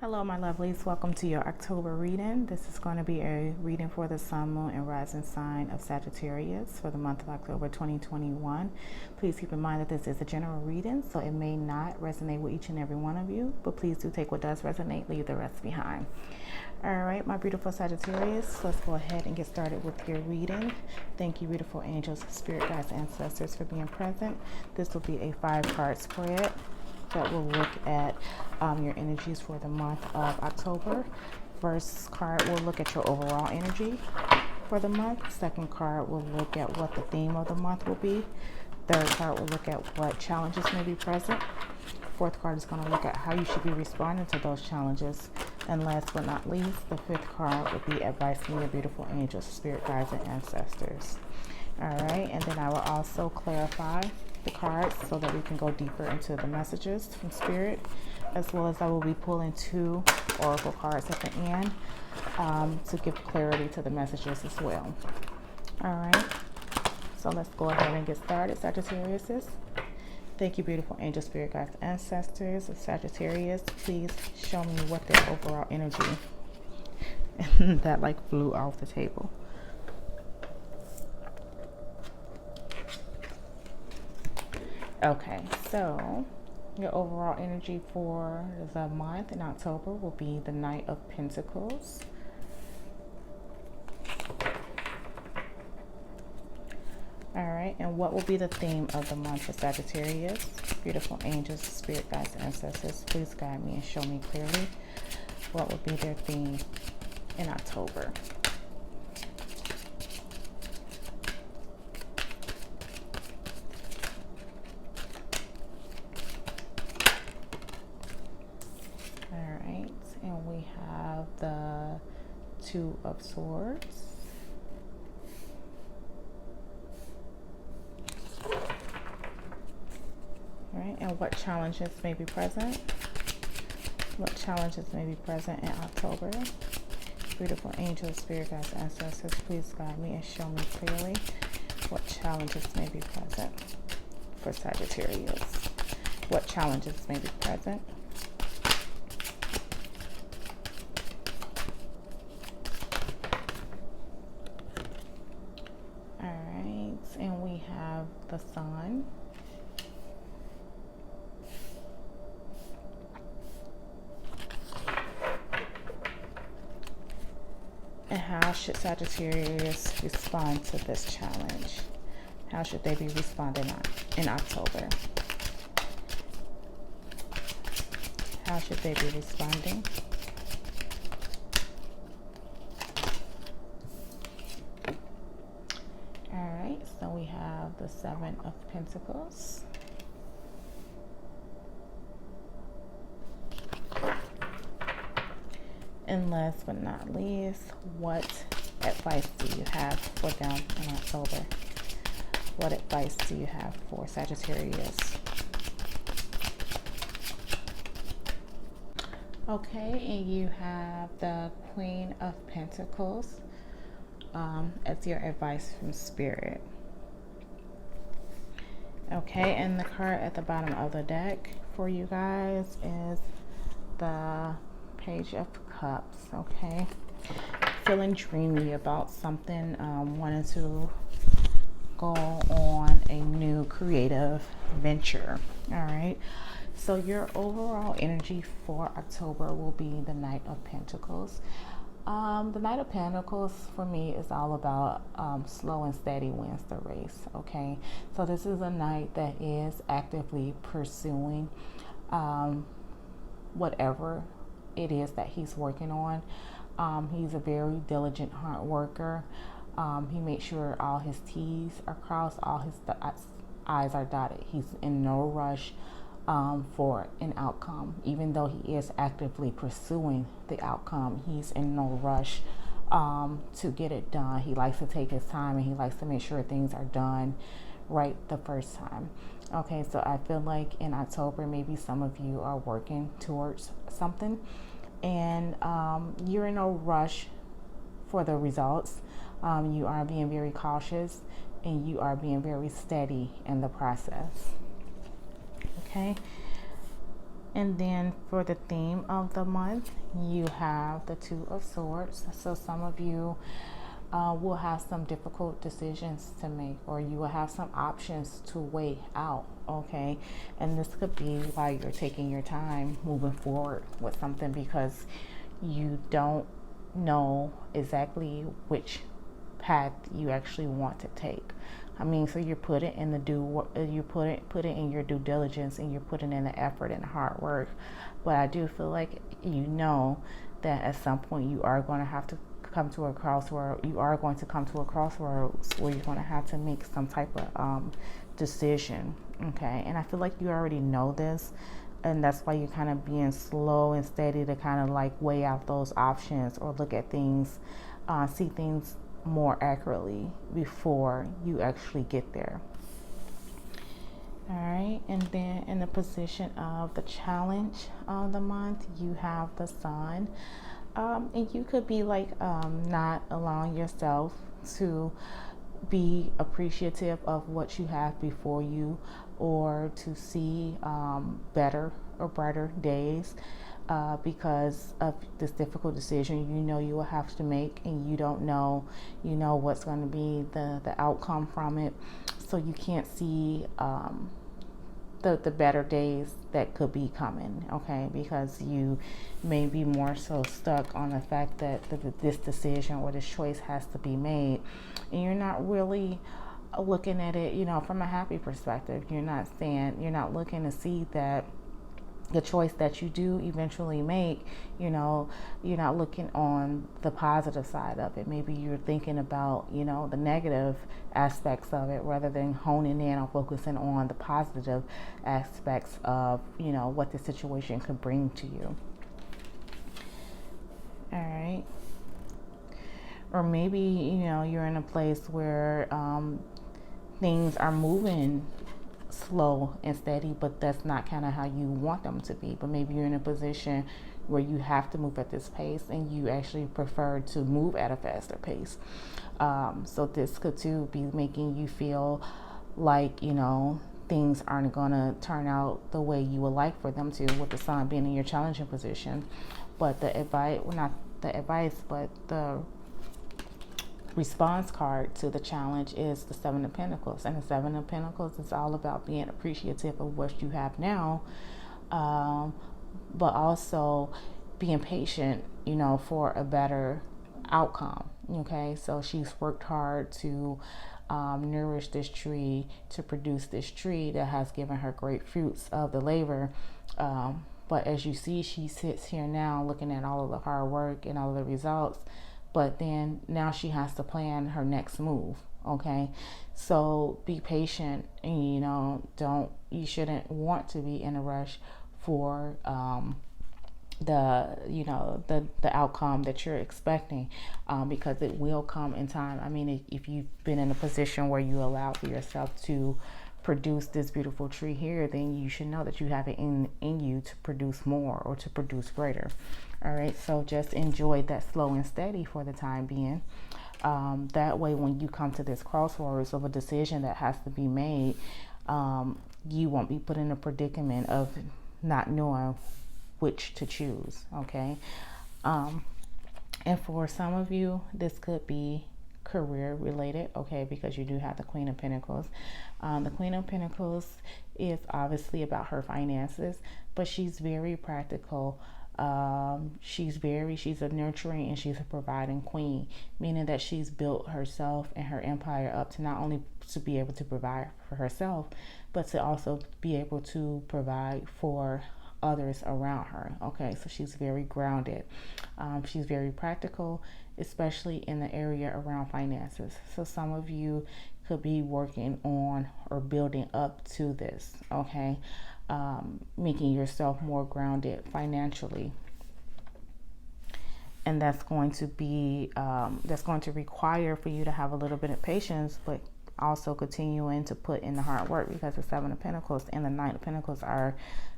Hello, my lovelies. Welcome to your October reading. This is going to be a reading for the Sun, Moon, and Rising sign of Sagittarius for the month of October 2021. Please keep in mind that this is a general reading, so it may not resonate with each and every one of you, but please do take what does resonate, leave the rest behind. All right, my beautiful Sagittarius, let's go ahead and get started with your reading. Thank you, beautiful angels, spirit guides, ancestors, for being present. This will be a 5-card spread that will look at your energies for the month of October. First card will look at your overall energy for the month. Second card will look at what the theme of the month will be. Third card will look at what challenges may be present. Fourth card is going to look at how you should be responding to those challenges. And last but not least, the fifth card will be advice from your beautiful angels, spirit guides, and ancestors. All right, and then I will also clarify the cards so that we can go deeper into the messages from spirit, as well as I will be pulling 2 oracle cards at the end to give clarity to the messages as well. All right, so let's go ahead and get started, Sagittariuses. Thank you, beautiful angel, spirit guides, ancestors of Sagittarius. Please show me what their overall energy that like flew off the table. Okay, so your overall energy for the month in October will be the Knight of Pentacles. All right, and what will be the theme of the month for Sagittarius? Beautiful angels, spirit guides, ancestors, please guide me and show me clearly what will be their theme in October. All right, and we have the 2 of Swords. Right, and what challenges may be present? What challenges may be present in October? Beautiful angels, spirit guides, ancestors, please guide me and show me clearly what challenges may be present for Sagittarius. What challenges may be present? All right, and we have the Sun. And how should Sagittarius respond to this challenge? How should they be responding in October? How should they be responding? All right, so we have the 7 of Pentacles. And last but not least, what advice do you have for them in October? What advice do you have for Sagittarius? Okay, and you have the Queen of Pentacles as your advice from Spirit. Okay, and the card at the bottom of the deck for you guys is the Page of Cups. Okay, feeling dreamy about something, wanting to go on a new creative venture. All right, so your overall energy for October will be the Knight of Pentacles. The Knight of Pentacles for me is all about slow and steady wins the race. Okay, so this is a knight that is actively pursuing whatever it is that he's working on. He's a very diligent, hard worker. He makes sure all his T's are crossed, all his I's are dotted. He's in no rush for an outcome. Even though he is actively pursuing the outcome, he's in no rush to get it done. He likes to take his time, and he likes to make sure things are done right the first time. Okay, so I feel like in October, maybe some of you are working towards something, and you're in no rush for the results. You are being very cautious, and you are being very steady in the process. Okay, And then for the theme of the month, you have the Two of Swords. So some of you will have some difficult decisions to make, or you will have some options to weigh out, okay? And this could be why you're taking your time moving forward with something, because you don't know exactly which path you actually want to take. I mean, so you're putting in you put it in your due diligence, and you're putting in the effort and the hard work. But I do feel like you know that at some point you are going to have to come to a crossroad. You are going to come to a crossroads where you're going to have to make some type of decision. Okay, and I feel like you already know this, and that's why you're kind of being slow and steady to kind of like weigh out those options, or look at things, see things more accurately before you actually get there. All right, and then in the position of the challenge of the month, you have the Sun. And you could be like not allowing yourself to be appreciative of what you have before you, or to see better or brighter days, because of this difficult decision you know you will have to make, and you don't know, what's going to be the outcome from it. So you can't see the better days that could be coming, okay? Because you may be more so stuck on the fact that this decision or this choice has to be made, and you're not really looking at it, from a happy perspective. You're not looking to see that the choice that you do eventually make, you're not looking on the positive side of it. Maybe you're thinking about, the negative aspects of it, rather than honing in or focusing on the positive aspects of, what the situation could bring to you. All right. Or maybe, you're in a place where things are moving slow and steady, but that's not kind of how you want them to be. But maybe you're in a position where you have to move at this pace, and you actually prefer to move at a faster pace. So this could too be making you feel like, things aren't going to turn out the way you would like for them to, with the Sun being in your challenging position. But the response card to the challenge is the Seven of Pentacles, and the Seven of Pentacles is all about being appreciative of what you have now, but also being patient, for a better outcome. Okay, so she's worked hard to nourish this tree, to produce this tree that has given her great fruits of the labor. But as you see, she sits here now looking at all of the hard work and all of the results. But then now she has to plan her next move. Okay, so be patient, and you shouldn't want to be in a rush for the outcome that you're expecting, because it will come in time. I mean, if you've been in a position where you allow for yourself to produce this beautiful tree here, then you should know that you have it in you to produce more, or to produce greater. All right, so just enjoy that slow and steady for the time being. That way, when you come to this crossroads of a decision that has to be made, you won't be put in a predicament of not knowing which to choose. Okay, and for some of you, this could be career related, okay, because you do have the Queen of Pentacles. The Queen of Pentacles is obviously about her finances, but she's very practical. She's a nurturing and she's a providing queen, meaning that she's built herself and her empire up to not only to be able to provide for herself, but to also be able to provide for others around her. Okay, so she's very grounded. She's very practical, especially in the area around finances. So some of you could be working on or building up to this, okay, making yourself more grounded financially. And that's going to be that's going to require for you to have a little bit of patience, but also continuing to put in the hard work, because the Seven of Pentacles and the Nine of Pentacles are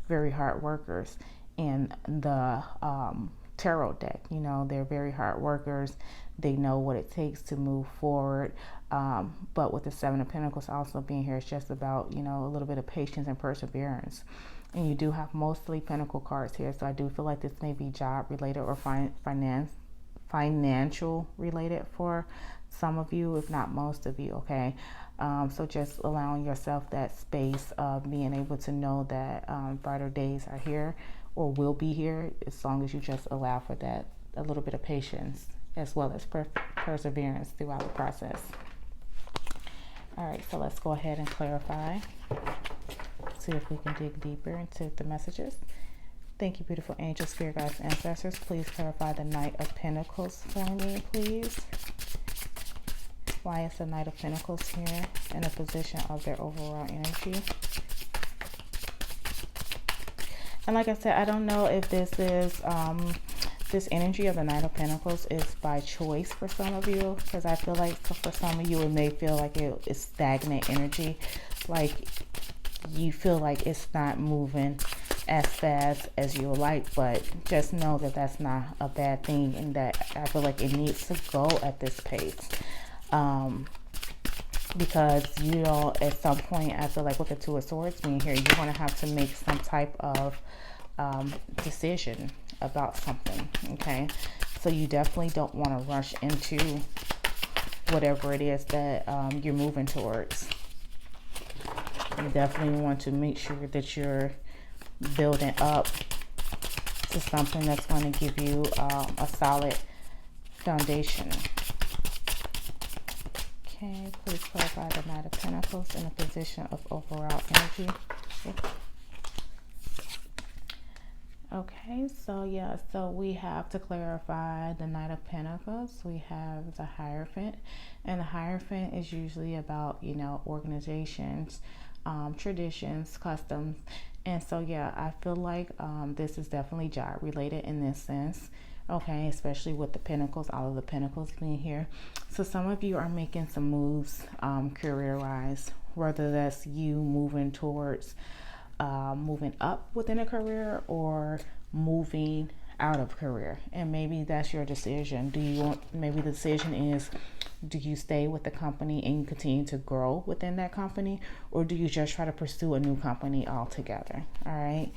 very hard workers in the tarot deck. They're very hard workers. They know what it takes to move forward. But with the Seven of Pentacles also being here, it's just about, a little bit of patience and perseverance. And you do have mostly Pentacle cards here, so I do feel like this may be job related or financial related for some of you, if not most of you. Okay, so just allowing yourself that space of being able to know that brighter days are here or will be here, as long as you just allow for that, a little bit of patience as well as perseverance throughout the process. All right, so let's go ahead and clarify. See if we can dig deeper into the messages. Thank you, beautiful angels, spirit guides, ancestors. Please clarify the Knight of Pentacles for me, please. Why is the Knight of Pentacles here in a position of their overall energy? And like I said, I don't know if this is this energy of the Knight of Pentacles is by choice for some of you, because I feel like for some of you it may feel like it is stagnant energy, like you feel like it's not moving as fast as you would like, but just know that that's not a bad thing, and that I feel like it needs to go at this pace, because you know, at some point, I feel like with the Two of Swords being here, you're going to have to make some type of decision about something. Okay, so you definitely don't want to rush into whatever it is that you're moving towards. You definitely want to make sure that you're building up to something that's going to give you a solid foundation. Okay, please clarify the Knight of Pentacles in a position of overall energy. Okay, so yeah, so we have to clarify the Knight of Pentacles. We have the Hierophant, and the Hierophant is usually about, you know, organizations, traditions, customs. And so yeah, I feel like this is definitely job related in this sense. Okay, especially with the Pentacles, all of the Pentacles being here. So some of you are making some moves career wise, whether that's you moving towards moving up within a career or moving out of career, and maybe that's your decision. Do you want, maybe the decision is, do you stay with the company and continue to grow within that company, or do you just try to pursue a new company altogether? All right,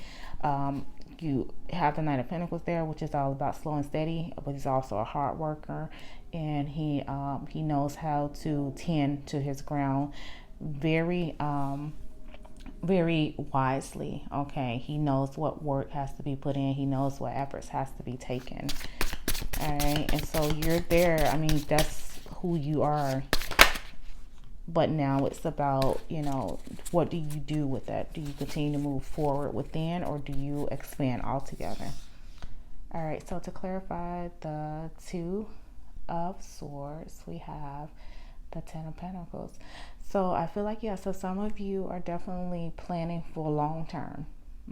you have the Knight of Pentacles there, which is all about slow and steady, but he's also a hard worker, and he knows how to tend to his ground very wisely. Okay, he knows what work has to be put in, he knows what efforts has to be taken. All right, and so you're there. I mean, that's who you are, but now it's about, you know, what do you do with that? Do you continue to move forward within, or do you expand altogether? All right, so to clarify the Two of Swords, we have the Ten of Pentacles. So I feel like, yeah, so some of you are definitely planning for long term.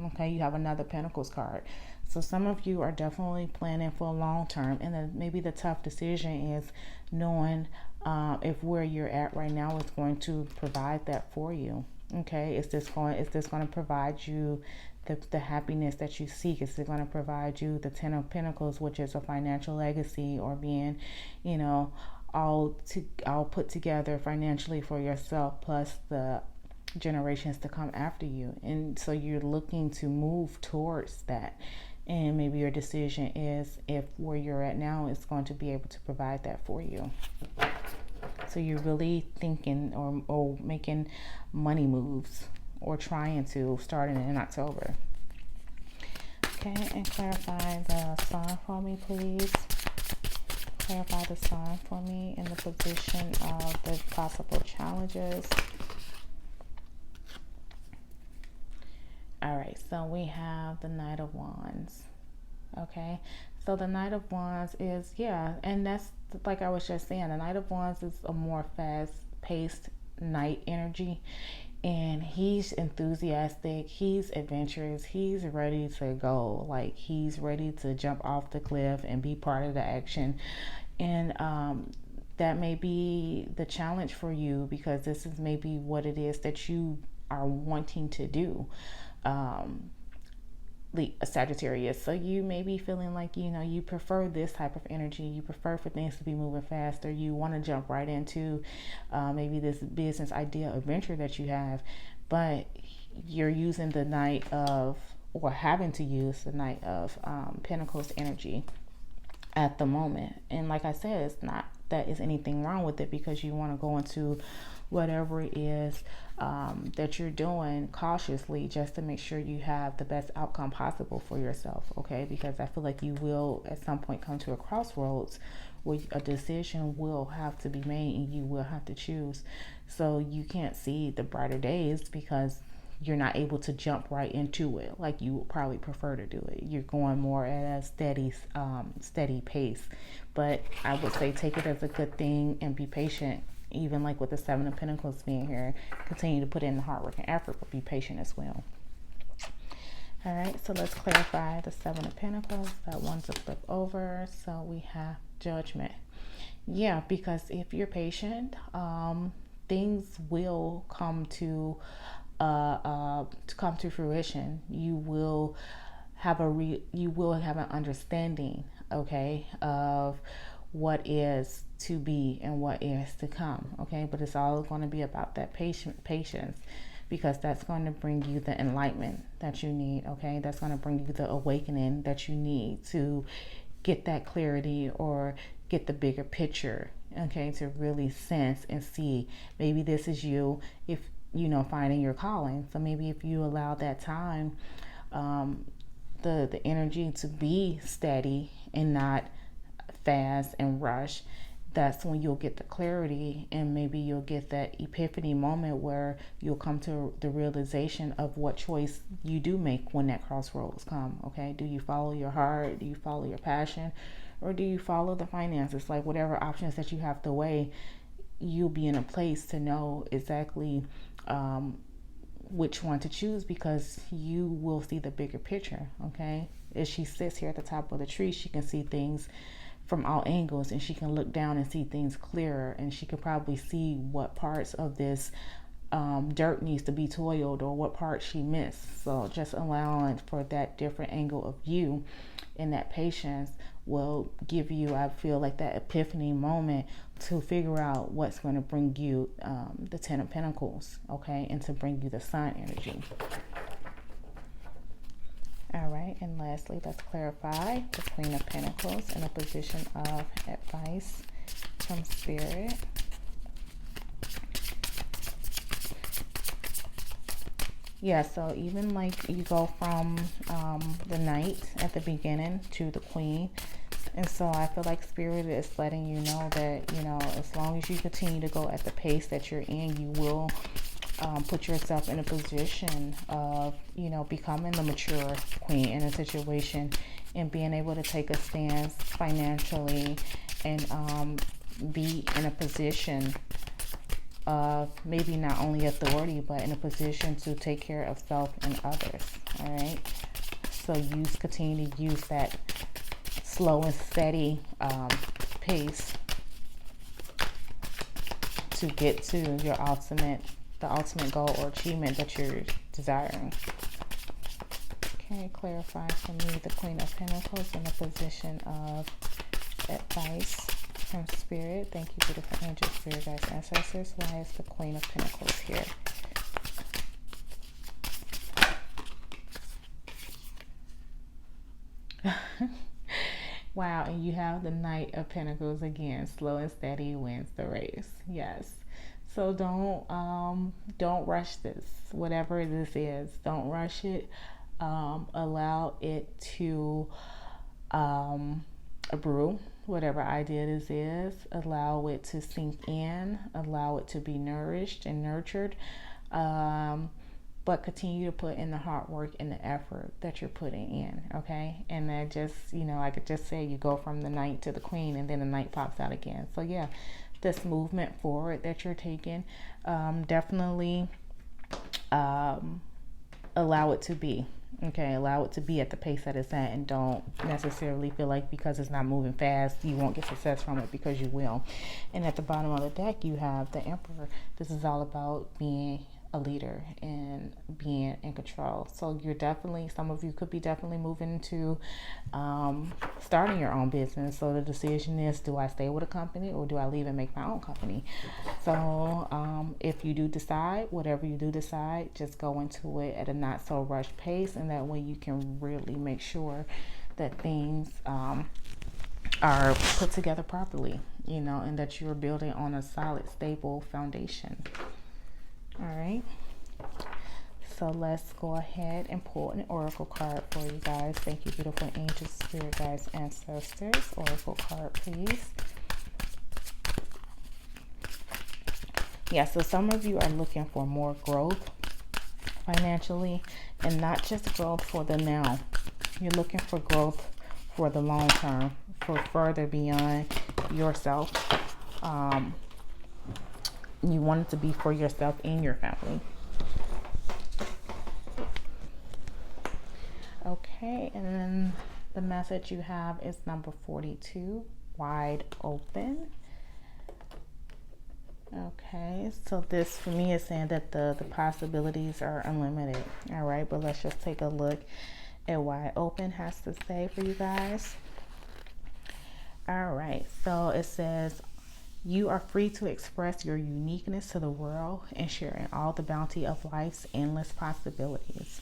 Okay, you have another Pentacles card. So some of you are definitely planning for long term, and then maybe the tough decision is knowing if where you're at right now is going to provide that for you. Okay, is this going to provide you the happiness that you seek? Is it going to provide you the Ten of Pentacles, which is a financial legacy, or being, you know, all put together financially for yourself, plus the generations to come after you? And so you're looking to move towards that, and maybe your decision is if where you're at now is going to be able to provide that for you. So you're really thinking or making money moves, or trying to, starting in October. Okay, and clarify the Sun for me, please. Clarify the Sun for me in the position of the possible challenges. All right, so we have the Knight of Wands. Okay, so the Knight of Wands is, yeah, and that's like I was just saying, the Knight of Wands is a more fast-paced knight energy, and he's enthusiastic, he's adventurous, he's ready to go, like he's ready to jump off the cliff and be part of the action. And that may be the challenge for you, because this is maybe what it is that you are wanting to do, Sagittarius. So you may be feeling like, you know, you prefer this type of energy, you prefer for things to be moving faster, you want to jump right into maybe this business idea or venture that you have, but you're using the Knight of, or having to use the Knight of Pentacles energy at the moment. And like I said, it's not that is anything wrong with it, because you want to go into whatever it is that you're doing cautiously, just to make sure you have the best outcome possible for yourself. Okay, because I feel like you will at some point come to a crossroads where a decision will have to be made and you will have to choose. So you can't see the brighter days because you're not able to jump right into it like you would probably prefer to do it. You're going more at a steady pace. But I would say take it as a good thing and be patient. Even like with the Seven of Pentacles being here, continue to put in the hard work and effort, but be patient as well. All right, so let's clarify the Seven of Pentacles. That one's a flip over. So we have Judgment. Yeah, because if you're patient, things will come to fruition. You will have an understanding, okay, of what is to be and what is to come. Okay, but it's all going to be about that patience, because that's going to bring you the enlightenment that you need. Okay, that's going to bring you the awakening that you need to get that clarity or get the bigger picture. Okay, to really sense and see, maybe this is you, if you know, finding your calling. So maybe if you allow that time, the energy to be steady and not fast and rush, that's when you'll get the clarity, and maybe you'll get that epiphany moment where you'll come to the realization of what choice you do make when that crossroads come. Okay, do you follow your heart? Do you follow your passion? Or do you follow the finances? Like whatever options that you have to weigh, you'll be in a place to know exactly which one to choose, because you will see the bigger picture. Okay, as she sits here at the top of the tree, she can see things from all angles, and she can look down and see things clearer, and she could probably see what parts of this dirt needs to be toiled, or what part she missed. So just allowing for that different angle of view and that patience will give you, I feel like, that epiphany moment to figure out what's going to bring you the Ten of Pentacles, okay, and to bring you the Sun energy. All right, and lastly, let's clarify the Queen of Pentacles in a position of advice from Spirit. Yeah, so even like you go from the Knight at the beginning to the Queen. And so I feel like Spirit is letting you know that, you know, as long as you continue to go at the pace that you're in, you will put yourself in a position of, you know, becoming the mature queen in a situation and being able to take a stance financially and be in a position of maybe not only authority, but in a position to take care of self and others. All right, so continue to use that slow and steady pace to get to your the ultimate goal or achievement that you're desiring. Okay, clarify for me the Queen of Pentacles in a position of advice from Spirit. Thank you, beautiful angels, spirit guides, ancestors. Why is the Queen of Pentacles here? Wow, and you have the Knight of Pentacles again. Slow and steady wins the race. Yes. So don't rush this. Whatever this is, don't rush it. Allow it to brew. Whatever idea this is, allow it to sink in. Allow it to be nourished and nurtured. But continue to put in the hard work and the effort that you're putting in, okay? And that just, you know, like I just said, you go from the Knight to the Queen, and then the Knight pops out again. So yeah, this movement forward that you're taking, definitely allow it to be, okay? Allow it to be at the pace that it's at, and don't necessarily feel like because it's not moving fast, you won't get success from it, because you will. And at the bottom of the deck, you have the Emperor. This is all about being a leader and being in control. So you're definitely, some of you could be definitely moving to starting your own business. So the decision is, do I stay with a company or do I leave and make my own company? So if you do decide, whatever you do decide, just go into it at a not so rushed pace, and that way you can really make sure that things are put together properly, you know, and that you're building on a solid, stable foundation. All right, so let's go ahead and pull an oracle card for you guys. Thank you, beautiful angels, spirit guides, ancestors. Oracle card, please. Yeah, so some of you are looking for more growth financially, and not just growth for the now. You're looking for growth for the long term, for further beyond yourself. You want it to be for yourself and your family. Okay, and then the message you have is number 42, wide open. Okay, so this for me is saying that the possibilities are unlimited. All right, but let's just take a look at wide open has to say for you guys. All right, so it says, you are free to express your uniqueness to the world and share in all the bounty of life's endless possibilities.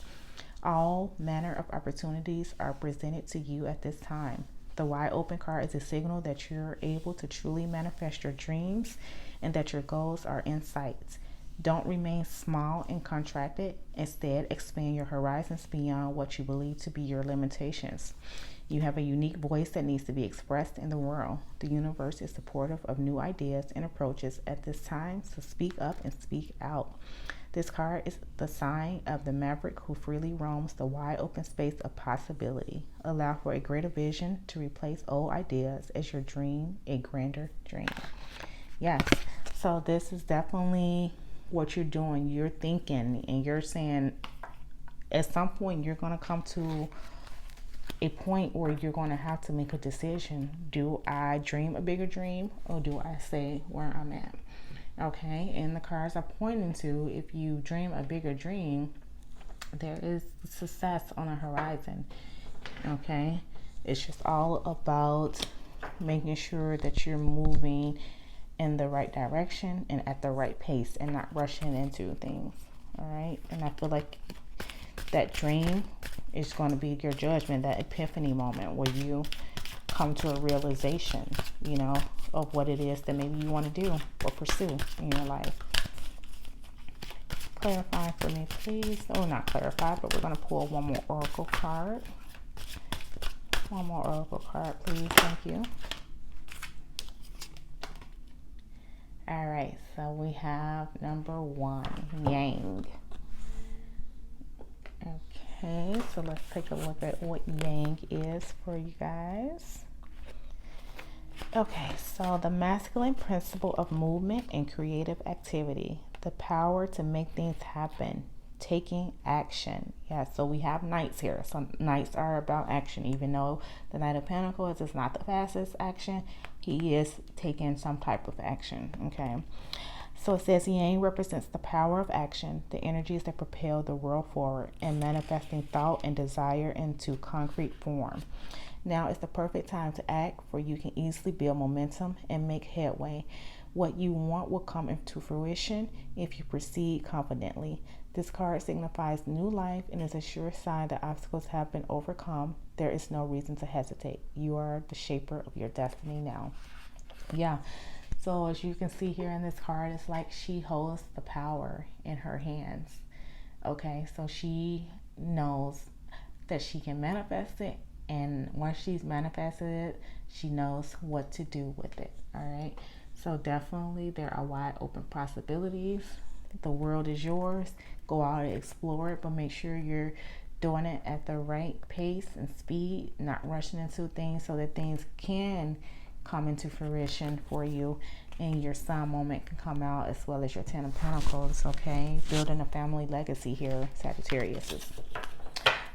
All manner of opportunities are presented to you at this time. The wide open card is a signal that you're able to truly manifest your dreams and that your goals are in sight. Don't remain small and contracted. Instead, expand your horizons beyond what you believe to be your limitations. You have a unique voice that needs to be expressed in the world. The universe is supportive of new ideas and approaches at this time, so speak up and speak out. This card is the sign of the maverick who freely roams the wide open space of possibility. Allow for a greater vision to replace old ideas as your dream a grander dream. Yes, so this is definitely what you're doing. You're thinking and you're saying at some point you're going to come to a point where you're going to have to make a decision. Do I dream a bigger dream or do I stay where I'm at? Okay, and the cards are pointing to, if you dream a bigger dream, there is success on the horizon. Okay, it's just all about making sure that you're moving in the right direction and at the right pace and not rushing into things. All right, and I feel like that dream is going to be your judgment, that epiphany moment where you come to a realization, you know, of what it is that maybe you want to do or pursue in your life. Clarify for me, please. Oh, not clarify, but we're going to pull one more oracle card. One more oracle card, please. Thank you. All right, so we have number 1, Yang. Okay, so let's take a look at what Yang is for you guys. Okay, so the masculine principle of movement and creative activity, the power to make things happen, taking action. Yeah, so we have knights here. So knights are about action, even though the Knight of Pentacles is not the fastest action. He is taking some type of action, okay? So it says Yang represents the power of action, the energies that propel the world forward and manifesting thought and desire into concrete form. Now is the perfect time to act, for you can easily build momentum and make headway. What you want will come into fruition if you proceed confidently. This card signifies new life and is a sure sign that obstacles have been overcome. There is no reason to hesitate. You are the shaper of your destiny now. Yeah. So as you can see here in this card, it's like she holds the power in her hands. Okay, so she knows that she can manifest it, and once she's manifested it, she knows what to do with it. All right, so definitely there are wide open possibilities. The world is yours. Go out and explore it, but make sure you're doing it at the right pace and speed, not rushing into things, so that things can come into fruition for you and your sun moment can come out, as well as your 10 of Pentacles. Okay, building a family legacy here, Sagittarius.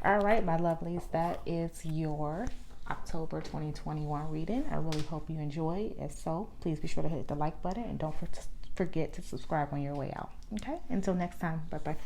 All right, my lovelies, that is your October 2021 reading. I really hope you enjoyed. If so, please be sure to hit the like button and don't forget to subscribe on your way out. Okay, until next time, bye bye.